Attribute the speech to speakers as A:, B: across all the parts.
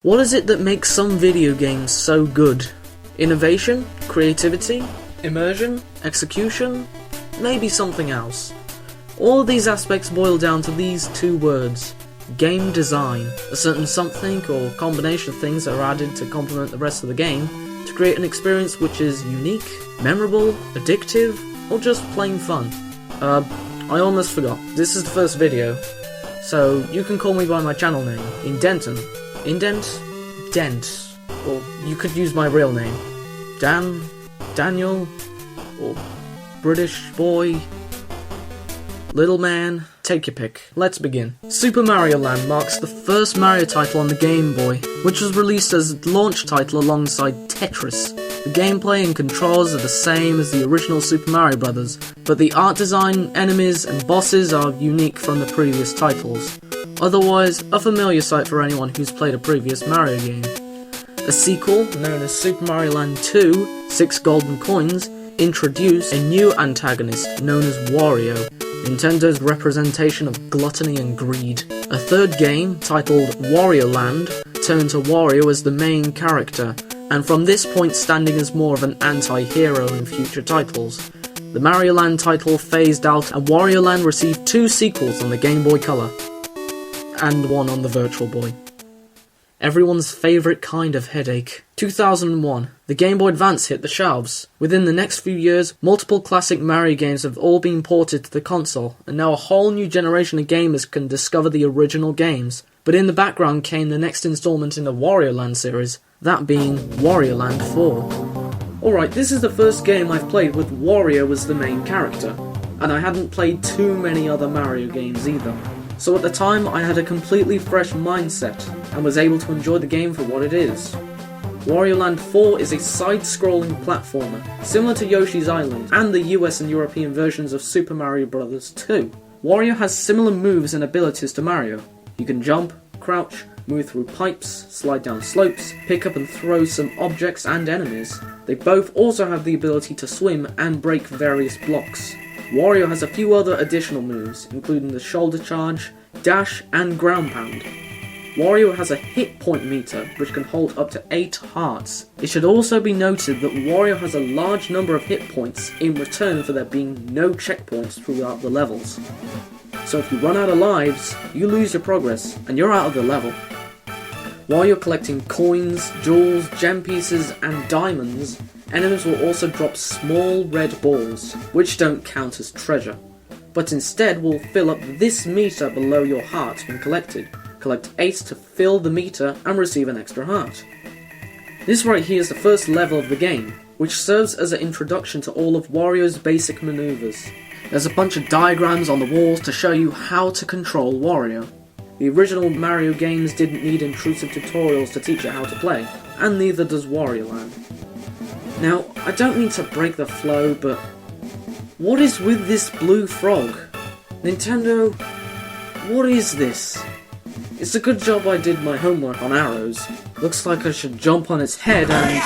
A: What is it that makes some video games so good? Innovation? Creativity? Immersion? Execution? Maybe something else. All of these aspects boil down to these two words: game design. A certain something or combination of things that are added to complement the rest of the game to create an experience which is unique, memorable, addictive, or just plain fun. I almost forgot. This is the first video, so you can call me by my channel name, Indenton. Dent. Or you could use my real name. Daniel, or British boy, little man, take your pick. Let's begin. Super Mario Land marks the first Mario title on the Game Boy, which was released as a launch title alongside Tetris. The gameplay and controls are the same as the original Super Mario Bros., but the art design, enemies, and bosses are unique from the previous titles. Otherwise, a familiar sight for anyone who's played a previous Mario game. A sequel, known as Super Mario Land 2, 6 Golden Coins, introduced a new antagonist known as Wario, Nintendo's representation of gluttony and greed. A third game, titled Wario Land, turned to Wario as the main character, and from this point standing as more of an anti-hero in future titles. The Mario Land title phased out, and Wario Land received 2 sequels on the Game Boy Color, and 1 on the Virtual Boy. Everyone's favourite kind of headache. 2001, the Game Boy Advance hit the shelves. Within the next few years, multiple classic Mario games have all been ported to the console, and now a whole new generation of gamers can discover the original games. But in the background came the next installment in the Wario Land series, that being Wario Land 4. Alright, this is the first game I've played with Wario as the main character, and I hadn't played too many other Mario games either. So at the time, I had a completely fresh mindset, and was able to enjoy the game for what it is. Wario Land 4 is a side-scrolling platformer, similar to Yoshi's Island, and the US and European versions of Super Mario Bros. 2. Wario has similar moves and abilities to Mario. You can jump, crouch, move through pipes, slide down slopes, pick up and throw some objects and enemies. They both also have the ability to swim and break various blocks. Wario has a few other additional moves, including the shoulder charge, dash, and ground pound. Wario has a hit point meter, which can hold up to 8 hearts. It should also be noted that Wario has a large number of hit points in return for there being no checkpoints throughout the levels. So if you run out of lives, you lose your progress, and you're out of the level. While you're collecting coins, jewels, gem pieces, and diamonds, enemies will also drop small red balls, which don't count as treasure, but instead will fill up this meter below your heart when collected. Collect 8 to fill the meter and receive an extra heart. This right here is the first level of the game, which serves as an introduction to all of Wario's basic maneuvers. There's a bunch of diagrams on the walls to show you how to control Wario. The original Mario games didn't need intrusive tutorials to teach you how to play, and neither does Wario Land. Now, I don't mean to break the flow, but what is with this blue frog? Nintendo, what is this? It's a good job I did my homework on arrows. Looks like I should jump on its head and...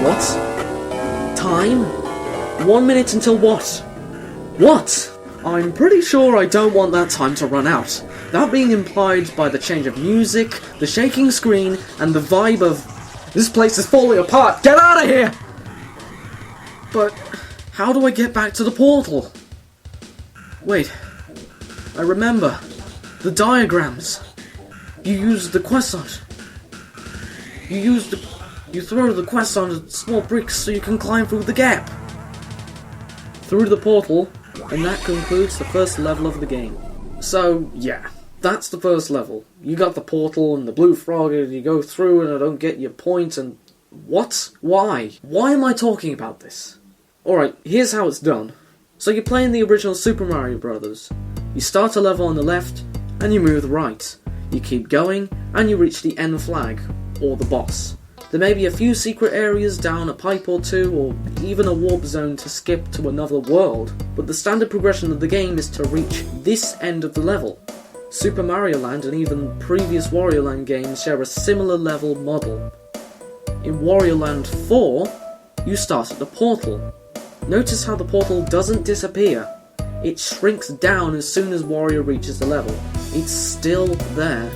A: What? Time? 1 minute until what? What? I'm pretty sure I don't want that time to run out. That being implied by the change of music, the shaking screen, and the vibe of... This place is falling apart! Get out of here! But how do I get back to the portal? Wait, I remember. The diagrams. You use the quest art. You throw the quest on small bricks so you can climb through the gap. Through the portal, and that concludes the first level of the game. So, yeah, that's the first level. You got the portal and the blue frog, and you go through and I don't get your point, and... What? Why? Why am I talking about this? Alright, here's how it's done. So you're playing the original Super Mario Bros. You start a level on the left, and you move right. You keep going, and you reach the end flag, or the boss. There may be a few secret areas down a pipe or two, or even a warp zone to skip to another world, but the standard progression of the game is to reach this end of the level. Super Mario Land and even previous Wario Land games share a similar level model. In Wario Land 4, you start at the portal. Notice how the portal doesn't disappear. It shrinks down as soon as Wario reaches the level. It's still there.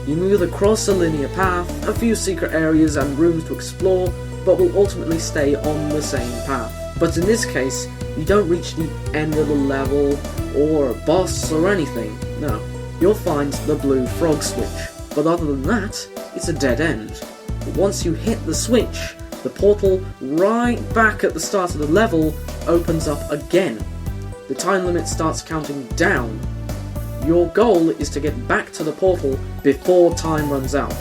A: You move across a linear path, a few secret areas and rooms to explore, but will ultimately stay on the same path. But in this case, you don't reach the end of the level, or a boss, or anything. No, you'll find the blue frog switch. But other than that, it's a dead end. But once you hit the switch, the portal right back at the start of the level opens up again. The time limit starts counting down. Your goal is to get back to the portal before time runs out.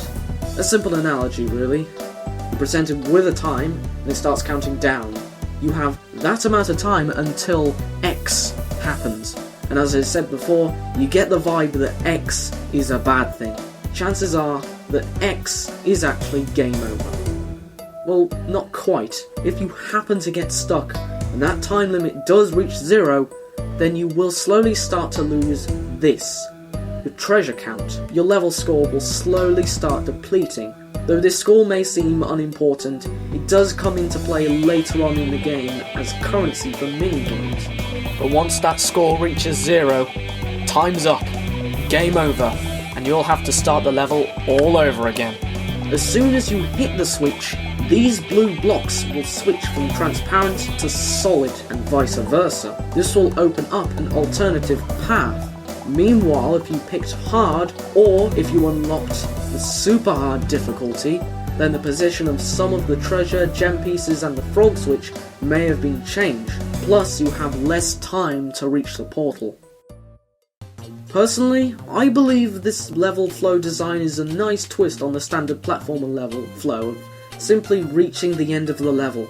A: A simple analogy, really. You're presented with a time, and it starts counting down. You have that amount of time until X happens. And as I said before, you get the vibe that X is a bad thing. Chances are that X is actually game over. Well, not quite. If you happen to get stuck, and that time limit does reach 0, then you will slowly start to lose this. Your treasure count. Your level score will slowly start depleting. Though this score may seem unimportant, it does come into play later on in the game as currency for mini-games. But once that score reaches 0, time's up, game over, and you'll have to start the level all over again. As soon as you hit the switch, these blue blocks will switch from transparent to solid and vice versa. This will open up an alternative path. Meanwhile, if you picked hard, or if you unlocked the super hard difficulty, then the position of some of the treasure, gem pieces and the frog switch may have been changed, plus you have less time to reach the portal. Personally, I believe this level flow design is a nice twist on the standard platformer level flow of simply reaching the end of the level.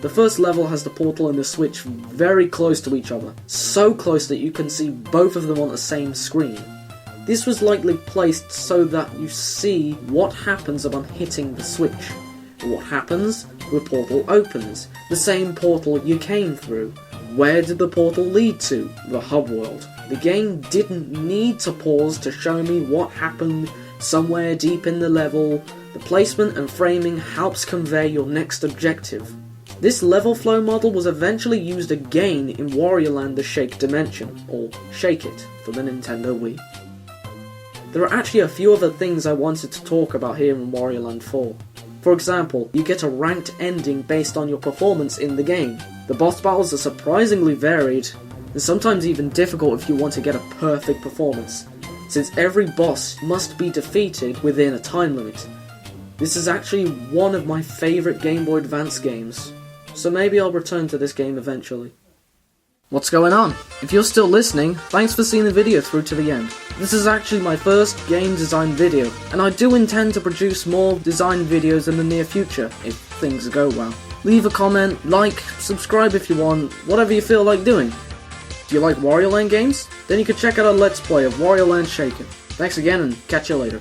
A: The first level has the portal and the switch very close to each other, so close that you can see both of them on the same screen. This was likely placed so that you see what happens upon hitting the switch. What happens? The portal opens, the same portal you came through. Where did the portal lead to? The hub world. The game didn't need to pause to show me what happened somewhere deep in the level. The placement and framing helps convey your next objective. This level flow model was eventually used again in Wario Land: The Shake Dimension, or Shake It, for the Nintendo Wii. There are actually a few other things I wanted to talk about here in Wario Land 4. For example, you get a ranked ending based on your performance in the game. The boss battles are surprisingly varied, and sometimes even difficult if you want to get a perfect performance, since every boss must be defeated within a time limit. This is actually one of my favourite Game Boy Advance games, so maybe I'll return to this game eventually. What's going on? If you're still listening, thanks for seeing the video through to the end. This is actually my first game design video, and I do intend to produce more design videos in the near future, if things go well. Leave a comment, like, subscribe if you want, whatever you feel like doing. Do you like Wario Land games? Then you can check out our Let's Play of Wario Land Shaken. Thanks again, and catch you later.